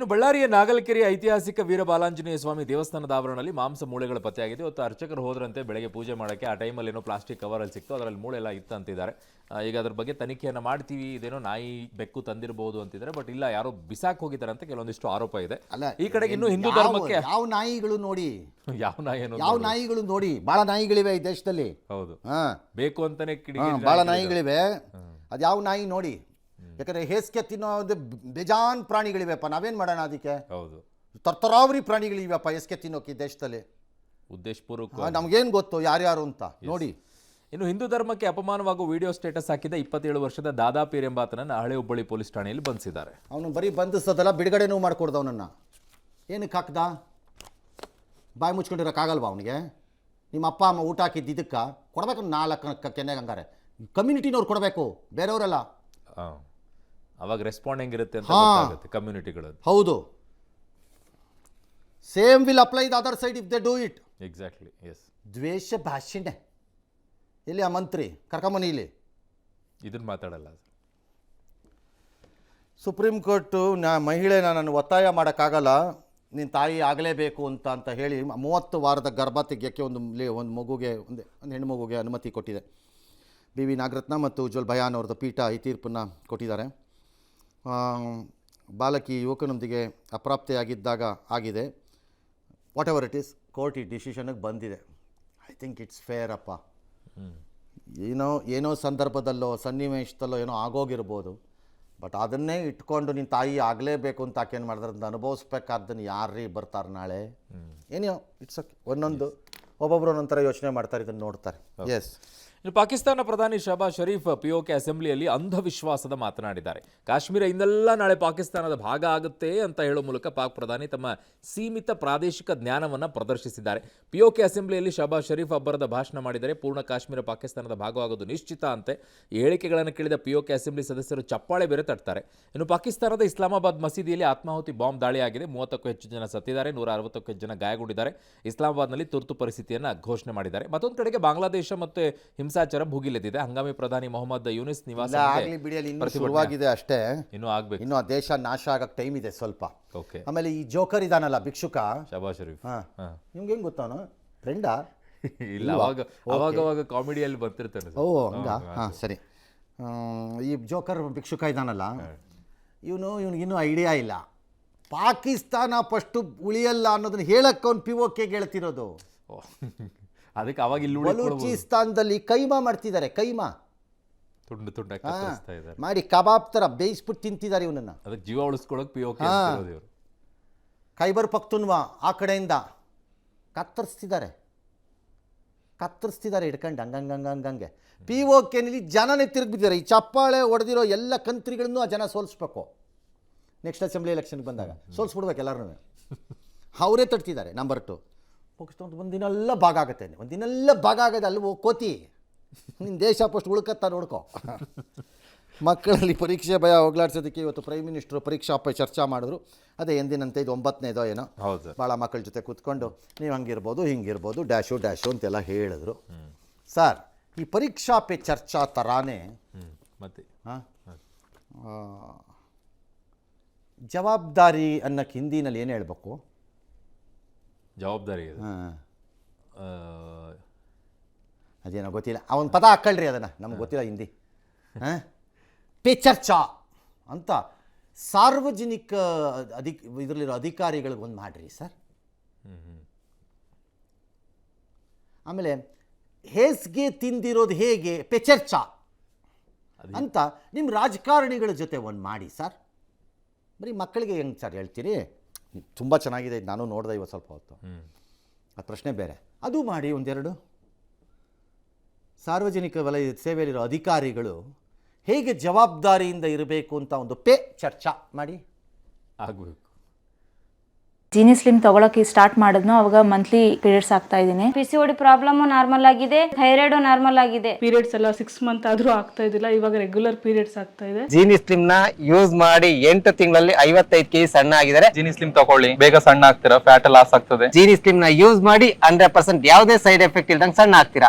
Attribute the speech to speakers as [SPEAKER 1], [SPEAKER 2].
[SPEAKER 1] ಇನ್ನು ಬಳ್ಳಾರಿಯ ನಾಗಲಕೆರೆ ಐತಿಹಾಸಿಕ ವೀರಬಾಲಾಂಜನೇಯ ಸ್ವಾಮಿ ದೇವಸ್ಥಾನದ ಆವರಣದಲ್ಲಿ ಮಾಂಸ ಮೂಳೆಗಳು ಪತ್ತೆಯಾಗಿದೆ. ಇವತ್ತು ಅರ್ಚಕರು ಹೋದ್ರಂತೆ ಬೆಳಗ್ಗೆ ಪೂಜೆ ಮಾಡೋಕ್ಕೆ. ಆ ಟೈಮಲ್ಲಿ ಏನೋ ಪ್ಲಾಸ್ಟಿಕ್ ಕವರಲ್ಲಿ ಸಿಕ್ತು, ಅದರಲ್ಲಿ ಮೂಳೆ ಎಲ್ಲ ಇತ್ತು ಅಂತಿದ್ದಾರೆ. ಈಗ ಅದ್ರ ಬಗ್ಗೆ ತನಿಖೆಯನ್ನು ಮಾಡ್ತೀವಿ, ಇದೇನೋ ನಾಯಿ ಬೆಕ್ಕು ತಂದಿರಬಹುದು ಅಂತಿದ್ದಾರೆ. ಬಟ್ ಇಲ್ಲ, ಯಾರೋ ಬಿಸಾಕ್ ಹೋಗಿದ್ದಾರೆ ಅಂತ ಕೆಲವೊಂದಿಷ್ಟು ಆರೋಪ ಇದೆ. ಈ ಕಡೆಗೆ ಇನ್ನು ಹಿಂದೂ ಧರ್ಮಕ್ಕೆ
[SPEAKER 2] ಯಾವ ನಾಯಿಗಳು ನೋಡಿ,
[SPEAKER 1] ಯಾವ
[SPEAKER 2] ನಾಯಿಗಳು ನೋಡಿ, ಬಹಳ ನಾಯಿಗಳಿವೆ ಈ ದೇಶದಲ್ಲಿ.
[SPEAKER 1] ಹೌದು, ಬೇಕು ಅಂತಾನೆ
[SPEAKER 2] ಬಹಳ ನಾಯಿಗಳಿವೆ. ಅದ್ಯಾವ ನಾಯಿ ನೋಡಿ, ಯಾಕಂದ್ರೆ ಹೇಸಿಗೆ ತಿನ್ನೋದು ಬೇಜಾನ್ ಪ್ರಾಣಿಗಳಿವೆಪ್ಪ. ನಾವೇನ್ ಮಾಡೋಣ ಅದಕ್ಕೆ?
[SPEAKER 1] ಹೌದು,
[SPEAKER 2] ತರ್ತರಾವರಿ ಪ್ರಾಣಿಗಳಿವೆಪ್ಪ ಹೇಸಿಗೆ ತಿನ್ನೋಕೆ ಈ ದೇಶದಲ್ಲಿ.
[SPEAKER 1] ಉದ್ದೇಶಪೂರ್ವಕ
[SPEAKER 2] ನಮ್ಗೇನ್ ಗೊತ್ತು ಯಾರ್ಯಾರು ಅಂತ ನೋಡಿ.
[SPEAKER 1] ಇನ್ನು ಹಿಂದೂ ಧರ್ಮಕ್ಕೆ ಅಪಮಾನವಾಗುವ ವಿಡಿಯೋ ಸ್ಟೇಟಸ್ ಹಾಕಿದ 27 ವರ್ಷದ ದಾದಾ ಪೀರ್ ಎಂಬಾತನನ್ನು ಹಳೆ ಹುಬ್ಬಳ್ಳಿ ಪೊಲೀಸ್ ಠಾಣೆಯಲ್ಲಿ ಬಂಧಿಸಿದ್ದಾರೆ.
[SPEAKER 2] ಅವನು ಬರೀ ಬಂಧಿಸೋದಲ್ಲ, ಬಿಡುಗಡೆನೂ ಮಾಡ್ಕೊಡ್ದ. ಅವನನ್ನ ಏನಕ್ಕೆ ಹಾಕ್ದ? ಬಾಯಿ ಮುಚ್ಕೊಂಡಿರೋಕ್ಕಾಗಲ್ವಾ ಅವನಿಗೆ? ನಿಮ್ಮ ಅಪ್ಪ ಅಮ್ಮ ಊಟ ಹಾಕಿದ್ದು ಇದಕ್ಕೆ ಕೊಡ್ಬೇಕು. 4 ಕೆನ್ನೆಗೆ ಹಂಗಾರೆ ಕಮ್ಯುನಿಟಿನವ್ರು ಕೊಡಬೇಕು, ಬೇರೆಯವರೆಲ್ಲ.
[SPEAKER 1] ಅವಾಗ ರೆಸ್ಪಾಂಡ್ ಹೆಂಗಿರುತ್ತೆ ಅಂತ ಗೊತ್ತಾಗುತ್ತೆ ಕಮ್ಯುನಿಟಿಗಳು.
[SPEAKER 2] ಹೌದು, same will apply the other side if they do it.
[SPEAKER 1] Exactly, yes.
[SPEAKER 2] ದ್ವೇಷ ಭಾಷಣ ಎಲ್ಲಿ ಆ ಮಂತ್ರಿ ಕರ್ಕೊಂಬನಿ ಇಲ್ಲಿ
[SPEAKER 1] ಇದನ್ನ ಮಾತಾಡಲ್ಲ.
[SPEAKER 2] ಸುಪ್ರೀಂ ಕೋರ್ಟು ಮಹಿಳೆನ ನಾನು ಒತ್ತಾಯ ಮಾಡೋಕ್ಕಾಗಲ್ಲ, ನಿನ್ನ ತಾಯಿ ಆಗಲೇಬೇಕು ಅಂತ ಹೇಳಿ 30 ವಾರದ ಗರ್ಭ ತೆಗೆಯೋಕ್ಕೆ ಒಂದು ಮಗುಗೆ ಒಂದು ಹೆಣ್ಣು ಮಗುಗೆ ಅನುಮತಿ ಕೊಟ್ಟಿದೆ. ಬಿ ವಿ ನಾಗರತ್ನ ಮತ್ತು ಉಜ್ವಲ್ ಭಯಾನ್ ಅವ್ರದ್ದು ಪೀಠ ಈ ತೀರ್ಪನ್ನು ಕೊಟ್ಟಿದ್ದಾರೆ. ಬಾಲಕಿ ಯುವಕನೊಂದಿಗೆ ಅಪ್ರಾಪ್ತೆಯಾಗಿದ್ದಾಗ ಆಗಿದೆ. What ever it is, court ಈ ಡಿಸಿಷನ್ಗೆ ಬಂದಿದೆ. ಐ ಥಿಂಕ್ ಇಟ್ಸ್ ಫೇರ್ ಅಪ್ಪ. ಏನೋ ಸಂದರ್ಭದಲ್ಲೋ ಸನ್ನಿವೇಶದಲ್ಲೋ ಏನೋ ಆಗೋಗಿರ್ಬೋದು, ಬಟ್ ಅದನ್ನೇ ಇಟ್ಕೊಂಡು ನಿನ್ನ ತಾಯಿ ಆಗಲೇಬೇಕು ಅಂತ ಆಕೇನು ಮಾಡಿದ್ರೆ ಅದನ್ನ ಅನುಭವಿಸ್ಬೇಕಾದ್ದನ್ನು ಯಾರೀ ಬರ್ತಾರೆ ನಾಳೆ? ಏನೋ ಇಟ್ಸ್ ಓಕೆ. ಒಬ್ಬೊಬ್ಬರು ಒಂದೊಂಥರ ಯೋಚನೆ ಮಾಡ್ತಾರೆ, ಇದನ್ನು ನೋಡ್ತಾರೆ. ಎಸ್.
[SPEAKER 1] ಇನ್ನು ಪಾಕಿಸ್ತಾನ ಪ್ರಧಾನಿ ಶಹಬಾಜ್ ಶರೀಫ್ POK ಅಸೆಂಬ್ಲಿಯಲ್ಲಿ ಅಂಧವಿಶ್ವಾಸದ ಮಾತನಾಡಿದ್ದಾರೆ. ಕಾಶ್ಮೀರ ಇಂದೆಲ್ಲ ನಾಳೆ ಪಾಕಿಸ್ತಾನದ ಭಾಗ ಆಗುತ್ತೆ ಅಂತ ಹೇಳೋ ಮೂಲಕ ಪಾಕ್ ಪ್ರಧಾನಿ ತಮ್ಮ ಸೀಮಿತ ಪ್ರಾದೇಶಿಕ ಜ್ಞಾನವನ್ನು ಪ್ರದರ್ಶಿಸಿದ್ದಾರೆ. POK ಅಸೆಂಬ್ಲಿಯಲ್ಲಿ ಶಹಬಾಜ್ ಶರೀಫ್ ಅಬ್ಬರದ ಭಾಷಣ ಮಾಡಿದರೆ ಪೂರ್ಣ ಕಾಶ್ಮೀರ ಪಾಕಿಸ್ತಾನದ ಭಾಗವಾಗೋದು ನಿಶ್ಚಿತ ಅಂತೆ. ಈ ಹೇಳಿಕೆಗಳನ್ನು ಕೇಳಿದ POK ಅಸೆಂಬ್ಲಿ ಸದಸ್ಯರು ಚಪ್ಪಾಳೆ ಬೇರೆ ತಟ್ತಾರೆ. ಇನ್ನು ಪಾಕಿಸ್ತಾನದ ಇಸ್ಲಾಮಾಬಾದ್ ಮಸೀದಿಯಲ್ಲಿ ಆತ್ಮಾಹುತಿ ಬಾಂಬ್ ದಾಳಿಯಾಗಿದೆ. 30ಕ್ಕೂ ಹೆಚ್ಚು ಜನ ಸತ್ತಿದ್ದಾರೆ, 160ಕ್ಕೂ ಹೆಚ್ಚು ಜನ ಗಾಯಗೊಂಡಿದ್ದಾರೆ. ಇಸ್ಲಾಮಾಬಾದ್ನಲ್ಲಿ ತುರ್ತು ಪರಿಸ್ಥಿತಿಯನ್ನು ಘೋಷಣೆ ಮಾಡಿದ್ದಾರೆ. ಮತ್ತೊಂದು ಕಡೆಗೆ ಬಾಂಗ್ಲಾದೇಶ ಮತ್ತು ಹಿಂಸಾಚಾರ ಭುಗಿಲೆದಿದೆ. ಹಂಗಾಮಿ ಪ್ರಧಾನಿ ಮೊಹಮ್ಮದ್ ಯೂನಿಸ್ ನಿವಾಸ
[SPEAKER 2] ಶುರುವಾಗಿದೆ ಅಷ್ಟೇ,
[SPEAKER 1] ಇನ್ನೂ ಆಗ್ಬೇಕು.
[SPEAKER 2] ಇನ್ನು ಆ ದೇಶ ನಾಶ ಆಗಕ್ಕೆ ಟೈಮ್ ಇದೆ ಸ್ವಲ್ಪ.
[SPEAKER 1] ಓಕೆ. ಆಮೇಲೆ
[SPEAKER 2] ಈ ಜೋಕರ್ ಇದಾನಲ್ಲ ಭಿಕ್ಷುಕ
[SPEAKER 1] ಶಹಬಾಜ್ ಶರೀಫ್,
[SPEAKER 2] ನಿಮ್ಗೆ ಹೆಂಗ್ ಗೊತ್ತಾನು? ಫ್ರೆಂಡಾ?
[SPEAKER 1] ಇಲ್ಲ, ಅವಾಗ ಕಾಮಿಡಿಯಲ್ಲಿ ಬರ್ತಿರ್ತಾನೆ.
[SPEAKER 2] ಓ ಹಂಗ, ಸರಿ. ಈ ಜೋಕರ್ ಭಿಕ್ಷುಕ ಇದಾನಲ್ಲ, ಇವನಿಗಿನ್ನೂ ಐಡಿಯಾ ಇಲ್ಲ. ಪಾಕಿಸ್ತಾನ ಫಸ್ಟು ಉಳಿಯಲ್ಲ ಅನ್ನೋದನ್ನ ಹೇಳಕ್ಕೆ ಅವ್ನು POKಗೆ ಹೇಳ್ತಿರೋದು.
[SPEAKER 1] ಅದಕ್ಕೆ ಅವಾಗ ಇಲ್ಲಿ
[SPEAKER 2] ಬಲೂಚಿಸ್ತಾನದಲ್ಲಿ ಕೈಮಾ ಮಾಡ್ತಿದ್ದಾರೆ. ಕೈಮಾ
[SPEAKER 1] ತುಂಡು
[SPEAKER 2] ಮಾಡಿ ಕಬಾಬ್ ತರ ಬೇಯಿಸ್ಬಿಟ್ಟು ತಿಂತಿದ್ದಾರೆ ಇವನನ್ನ.
[SPEAKER 1] ಅದಕ್ಕೆ ಜೀವ ಉಳಿಸ್ಕೊಳ್ಳೋಕೆ POK
[SPEAKER 2] ಖೈಬರ್ ಪಖ್ತೂನ್ವಾ ಆ ಕಡೆಯಿಂದ ಕತ್ತರಿಸ್ತಿದ್ದಾರೆ ಹಿಡ್ಕೊಂಡು ಹಂಗಂಗೆ. POKನಲ್ಲಿ ಜನನೇ ತಿರುಗಿಬಿಟ್ಟಿದ್ದಾರೆ. ಈ ಚಪ್ಪಾಳೆ ಹೊಡೆದಿರೋ ಎಲ್ಲ ಕಂತ್ರಿಗಳನ್ನು ಆ ಜನ ಸೋಲಿಸ್ಬೇಕು. ನೆಕ್ಸ್ಟ್ ಅಸೆಂಬ್ಲಿ ಎಲೆಕ್ಷನ್ಗೆ ಬಂದಾಗ ಸೋಲಿಸ್ಬಿಡ್ಬೇಕು ಎಲ್ಲರೂ. ಅವರೇ ತಡ್ತಿದ್ದಾರೆ. ನಂಬರ್ 2, ಒಂದಿನೆಲ್ಲ ಭಾಗ ಆಗುತ್ತೆ. ಒಂದಿನೆಲ್ಲ ಭಾಗ ಆಗೋದು ಅಲ್ಲಿ ಕೋತಿ. ನಿನ್ನ ದೇಶ ಫಸ್ಟ್ ಉಳ್ಕತ್ತಾ ನೋಡ್ಕೊ. ಮಕ್ಕಳಲ್ಲಿ ಪರೀಕ್ಷೆ ಭಯ ಹೋಗ್ಲಾಡ್ಸೋದಕ್ಕೆ ಇವತ್ತು ಪ್ರೈಮ್ ಮಿನಿಸ್ಟರ್ ಪರೀಕ್ಷಾ ಪೈ ಚರ್ಚೆ ಮಾಡಿದ್ರು. ಅದೇ ಎಂದಿನಂತೆ ಇದು 9ನೇದೋ ಏನೋ. ಭಾಳ ಮಕ್ಕಳ ಜೊತೆ ಕೂತ್ಕೊಂಡು ನೀವು ಹಂಗಿರ್ಬೋದು ಹಿಂಗಿರ್ಬೋದು ಡ್ಯಾಶು ಅಂತೆಲ್ಲ ಹೇಳಿದ್ರು. ಸರ್, ಈ ಪರೀಕ್ಷಾ ಪೇ ಚರ್ಚಾ ಥರಾನೇ
[SPEAKER 1] ಮತ್ತೆ
[SPEAKER 2] ಜವಾಬ್ದಾರಿ ಅನ್ನಕ್ಕೆ ಹಿಂದಿನಲ್ಲಿ ಏನು ಹೇಳ್ಬೇಕು?
[SPEAKER 1] ಜವಾಬ್ದಾರಿ
[SPEAKER 2] ಅದೇನೋ ಗೊತ್ತಿಲ್ಲ. ಅವನ ಪದ ಹಾಕ್ಕಳ್ರಿ, ಅದನ್ನು ನಮ್ಗೆ ಗೊತ್ತಿಲ್ಲ ಹಿಂದಿ. ಪೇ ಚರ್ಚಾ ಅಂತ ಸಾರ್ವಜನಿಕ ಇದರಲ್ಲಿರೋ ಅಧಿಕಾರಿಗಳಿಗೆ ಒಂದು ಮಾಡ್ರಿ ಸರ್. ಆಮೇಲೆ ಹೇಸ್ಗೆ ತಿಂದಿರೋದು ಹೇಗೆ ಪೇ ಚರ್ಚಾ ಅಂತ ನಿಮ್ಮ ರಾಜಕಾರಣಿಗಳ ಜೊತೆ ಒಂದು ಮಾಡಿ ಸರ್. ಬರೀ ಮಕ್ಕಳಿಗೆ ಹೆಂಗೆ ಸರ್ ಹೇಳ್ತೀರಿ? ತುಂಬ ಚೆನ್ನಾಗಿದೆ, ನಾನು ನೋಡಿದೆ ಇವತ್ತು ಸ್ವಲ್ಪ ಹೊತ್ತು. ಆ ಪ್ರಶ್ನೆ ಬೇರೆ, ಅದು ಮಾಡಿ. ಒಂದೆರಡು ಸಾರ್ವಜನಿಕ ವಲಯ ಸೇವೆಯಲ್ಲಿರೋ ಅಧಿಕಾರಿಗಳು ಹೇಗೆ ಜವಾಬ್ದಾರಿಯಿಂದ ಇರಬೇಕು ಅಂತ ಒಂದು ಪೇ ಚರ್ಚಾ ಮಾಡಿ
[SPEAKER 1] ಆಗಬೇಕು.
[SPEAKER 3] ಜೀನಿ ಸ್ಲಿಮ್ ತಗೊಳಕ್ಕೆ ಸ್ಟಾರ್ಟ್ ಮಾಡಿದ್ನೋ ಅವಾಗ ಮಂತ್ಲಿ ಪೀರಿಯಡ್ಸ್ ಆಗ್ತಾ ಇದ್ದೀನಿ.
[SPEAKER 4] PCOD ಪ್ರಾಬ್ಲಮ್ ನಾರ್ಮಲ್ ಆಗಿದೆ, ಥೈರಾಯ್ಡ್ ನಾರ್ಮಲ್ ಆಗಿದೆ.
[SPEAKER 5] ಪೀರಿಯಡ್ಸ್ ಎಲ್ಲ 6 ಮಂತ್ ಆದ್ರೂ ಆಗ್ತಾ ಇದ್ದಿಲ್ಲ, ಇವಾಗ ರೆಗ್ಯುಲರ್ ಪೀರಿಯಡ್ಸ್ ಆಗ್ತಾ ಇದೆ.
[SPEAKER 6] ಜೀನಿ ಸ್ಲಿಮ್ ನ ಯೂಸ್ ಮಾಡಿ 8 ತಿಂಗಳಲ್ಲಿ 55 kg ಸಣ್ಣ ಆಗಿದ್ದಾರೆ.
[SPEAKER 7] ಜೀನಿ ಸ್ಲಿಮ್ ತಗೊಳ್ಳಿ, ಬೇಗ ಸಣ್ಣ ಆಗ್ತೀರಾ, ಫ್ಯಾಟ್ ಲಾಸ್ ಆಗ್ತದೆ.
[SPEAKER 6] ಜೀನಿ ಸ್ಲಿಮ್ ನ ಯೂಸ್ ಮಾಡಿ 100% ಯಾವುದೇ ಸೈಡ್ ಎಫೆಕ್ಟ್ ಇಲ್ದಂಗೆ ಸಣ್ಣ ಆಗ್ತೀರಾ.